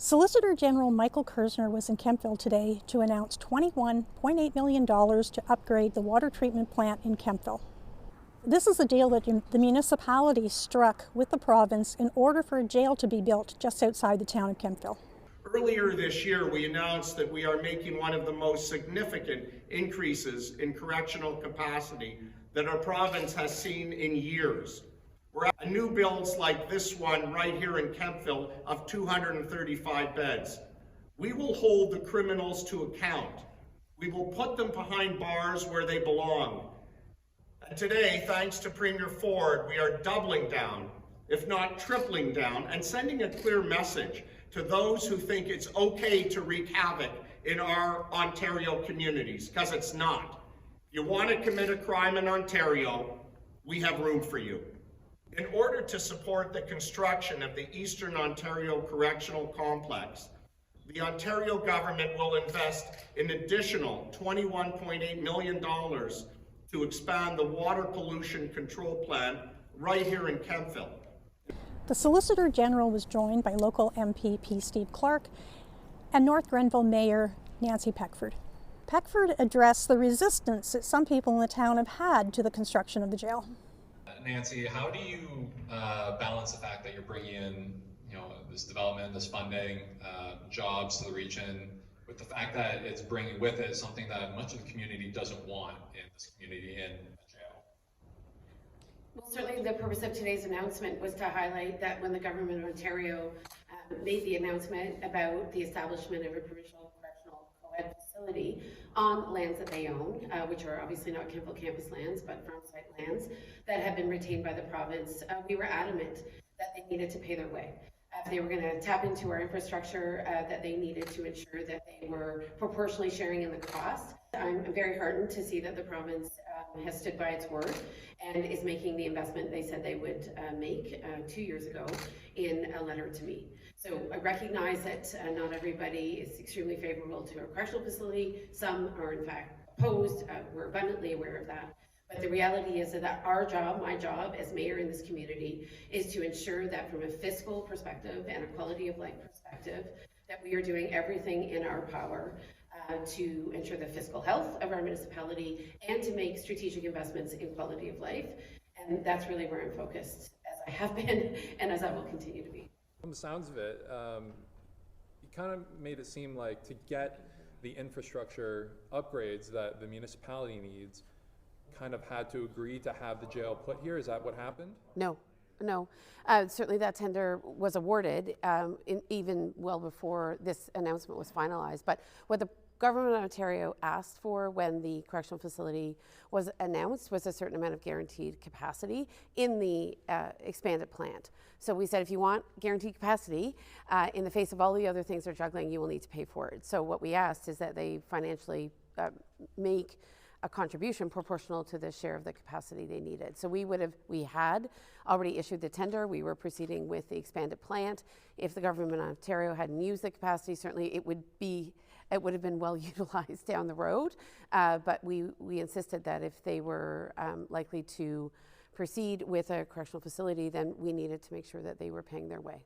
Solicitor General Michael Kerzner was in Kemptville today to announce $21.8 million to upgrade the water treatment plant in Kemptville. This is a deal that the municipality struck with the province in order for a jail to be built just outside the town of Kemptville. Earlier this year, we announced that we are making one of the most significant increases in correctional capacity that our province has seen in years. We're at new builds like this one right here in Kemptville of 235 beds. We will hold the criminals to account. We will put them behind bars where they belong. And today, thanks to Premier Ford, we are doubling down, if not tripling down, and sending a clear message to those who think it's okay to wreak havoc in our Ontario communities, because it's not. If you want to commit a crime in Ontario, we have room for you. In order to support the construction of the Eastern Ontario Correctional Complex, the Ontario government will invest an additional $21.8 million to expand the water pollution control plant right here in Kemptville. The Solicitor General was joined by local MPP Steve Clark and North Grenville Mayor Nancy Peckford. Peckford addressed the resistance that some people in the town have had to the construction of the jail. Nancy, how do you balance the fact that you're bringing in, this development, this funding, jobs to the region, with the fact that it's bringing with it something that much of the community doesn't want in this community in a jail? Well, certainly the purpose of today's announcement was to highlight that when the government of Ontario made the announcement about the establishment of a provincial correctional co-ed facility on lands that they own, which are obviously not Kemptville campus lands, but farm-site lands that have been retained by the province, we were adamant that they needed to pay their way. If they were going to tap into our infrastructure, that they needed to ensure that they were proportionally sharing in the cost. I'm very heartened to see that the province has stood by its word and is making the investment they said they would make 2 years ago in a letter to me. So I recognize that not everybody is extremely favorable to a correctional facility. Some are in fact opposed. We're abundantly aware of that. But the reality is that our job, my job as mayor in this community, is to ensure that from a fiscal perspective and a quality of life perspective, that we are doing everything in our power to ensure the fiscal health of our municipality and to make strategic investments in quality of life. And that's really where I'm focused, as I have been and as I will continue to be. From the sounds of it, you kind of made it seem like to get the infrastructure upgrades that the municipality needs, kind of had to agree to have the jail put here. Is that what happened? No. Certainly that tender was awarded even well before this announcement was finalized. But what the government of Ontario asked for when the correctional facility was announced was a certain amount of guaranteed capacity in the expanded plant. So we said, if you want guaranteed capacity, in the face of all the other things they're juggling, you will need to pay for it. So what we asked is that they financially make a contribution proportional to the share of the capacity they needed. So we had already issued the tender. We were proceeding with the expanded plant. If the government of Ontario hadn't used the capacity, certainly it would have been well utilized down the road. But we insisted that if they were likely to proceed with a correctional facility, then we needed to make sure that they were paying their way.